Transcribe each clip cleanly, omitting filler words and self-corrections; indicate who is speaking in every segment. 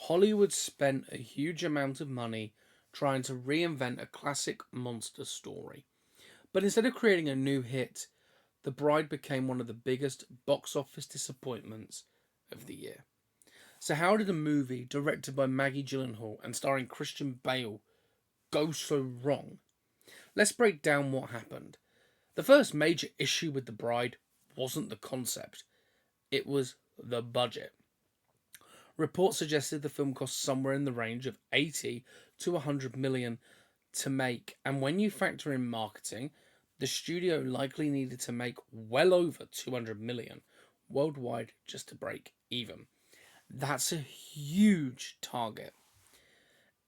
Speaker 1: Hollywood spent a huge amount of money trying to reinvent a classic monster story. But instead of creating a new hit, The Bride became one of the biggest box office disappointments of the year. So, how did a movie directed by Maggie Gyllenhaal and starring Christian Bale go so wrong? Let's break down what happened. The first major issue with The Bride wasn't the concept, it was the budget. Reports suggested the film cost somewhere in the range of 80 to 100 million to make, and when you factor in marketing, the studio likely needed to make well over 200 million worldwide just to break even. That's a huge target,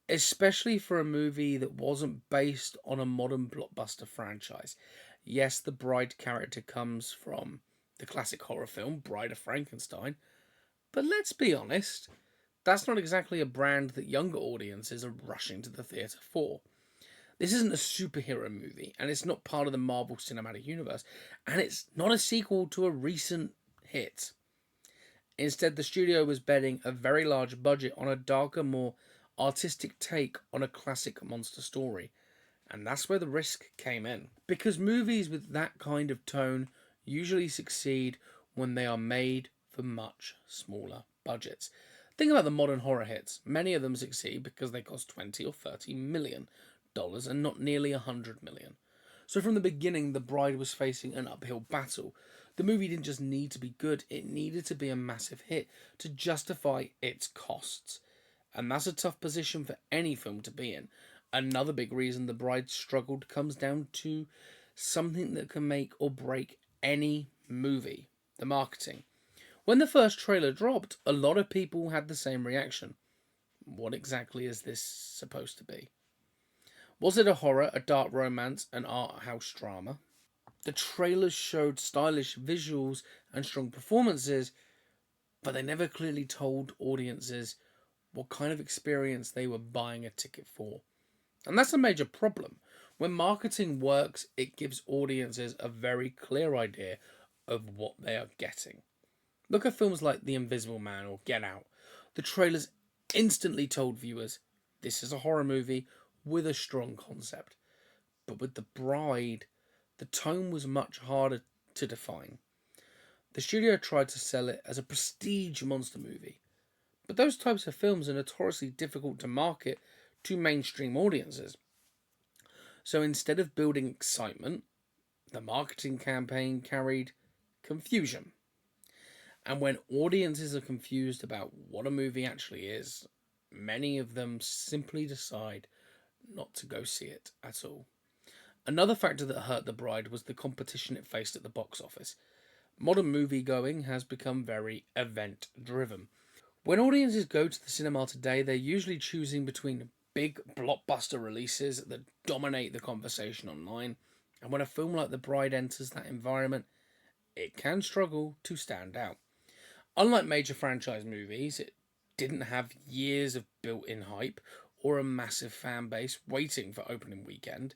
Speaker 1: especially for a movie that wasn't based on a modern blockbuster franchise. Yes, the bride character comes from the classic horror film Bride of Frankenstein, but let's be honest, that's not exactly a brand that younger audiences are rushing to the theatre for. This isn't a superhero movie, and it's not part of the Marvel Cinematic Universe, and it's not a sequel to a recent hit. Instead, the studio was betting a very large budget on a darker, more artistic take on a classic monster story. And that's where the risk came in. Because movies with that kind of tone usually succeed when they are made for much smaller budgets. Think about the modern horror hits. Many of them succeed because they cost 20 or 30 million dollars and not nearly 100 million. So from the beginning, The Bride was facing an uphill battle. The movie didn't just need to be good, it needed to be a massive hit to justify its costs. And that's a tough position for any film to be in. Another big reason The Bride struggled comes down to something that can make or break any movie: the marketing. When the first trailer dropped, a lot of people had the same reaction. What exactly is this supposed to be? Was it a horror, a dark romance, an art house drama? The trailers showed stylish visuals and strong performances, but they never clearly told audiences what kind of experience they were buying a ticket for. And that's a major problem. When marketing works, it gives audiences a very clear idea of what they are getting. Look at films like The Invisible Man or Get Out. The trailers instantly told viewers this is a horror movie with a strong concept. But with The Bride, the tone was much harder to define. The studio tried to sell it as a prestige monster movie, but those types of films are notoriously difficult to market to mainstream audiences. So instead of building excitement, the marketing campaign carried confusion. And when audiences are confused about what a movie actually is, many of them simply decide not to go see it at all. Another factor that hurt The Bride was the competition it faced at the box office. Modern movie going has become very event driven. When audiences go to the cinema today, they're usually choosing between big blockbuster releases that dominate the conversation online, and when a film like The Bride enters that environment, it can struggle to stand out. Unlike major franchise movies, it didn't have years of built in hype or a massive fan base waiting for opening weekend.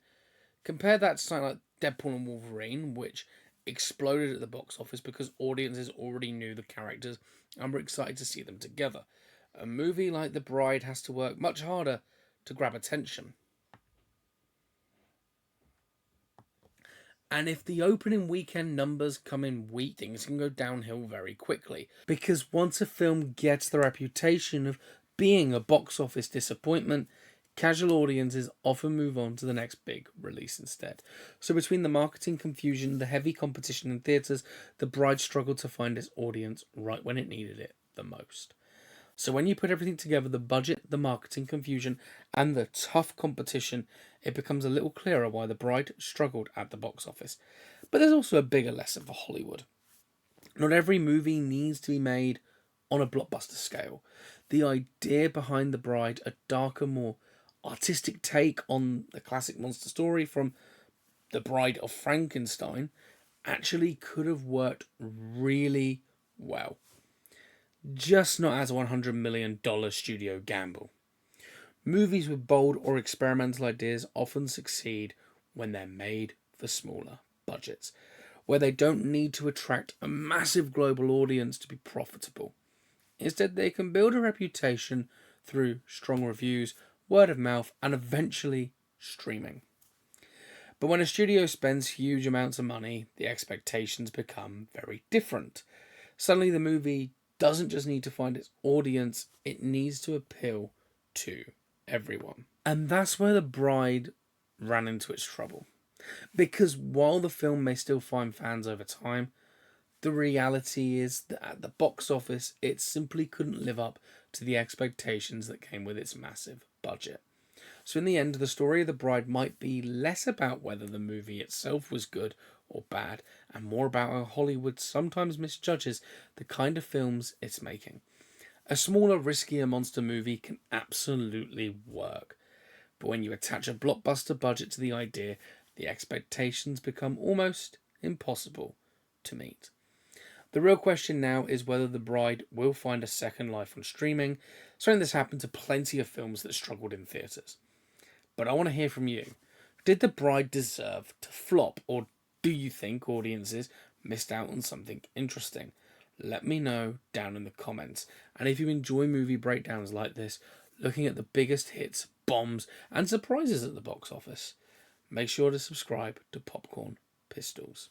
Speaker 1: Compare that to something like Deadpool and Wolverine, which exploded at the box office because audiences already knew the characters and were excited to see them together. A movie like The Bride has to work much harder to grab attention. And if the opening weekend numbers come in weak, things can go downhill very quickly. Because once a film gets the reputation of being a box office disappointment, casual audiences often move on to the next big release instead. So between the marketing confusion, the heavy competition in theatres, The Bride struggled to find its audience right when it needed it the most. So when you put everything together, the budget, the marketing confusion, and the tough competition, it becomes a little clearer why The Bride struggled at the box office. But there's also a bigger lesson for Hollywood. Not every movie needs to be made on a blockbuster scale. The idea behind The Bride, a darker, more artistic take on the classic monster story from The Bride of Frankenstein, actually could have worked really well. Just not as a $100 million studio gamble. Movies with bold or experimental ideas often succeed when they're made for smaller budgets, where they don't need to attract a massive global audience to be profitable. Instead, they can build a reputation through strong reviews, word of mouth, and eventually streaming. But when a studio spends huge amounts of money, the expectations become very different. Suddenly, the movie doesn't just need to find its audience, it needs to appeal to everyone. And that's where The Bride ran into its trouble. Because while the film may still find fans over time, the reality is that at the box office, it simply couldn't live up to the expectations that came with its massive budget. So, in the end, the story of The Bride might be less about whether the movie itself was good or bad, and more about how Hollywood sometimes misjudges the kind of films it's making. A smaller, riskier monster movie can absolutely work, but when you attach a blockbuster budget to the idea, the expectations become almost impossible to meet. The real question now is whether The Bride will find a second life on streaming, something that's happened to plenty of films that struggled in theatres. But I want to hear from you. Did The Bride deserve to flop, or do you think audiences missed out on something interesting? Let me know down in the comments. And if you enjoy movie breakdowns like this, looking at the biggest hits, bombs, and surprises at the box office, make sure to subscribe to Popcorn Pistols.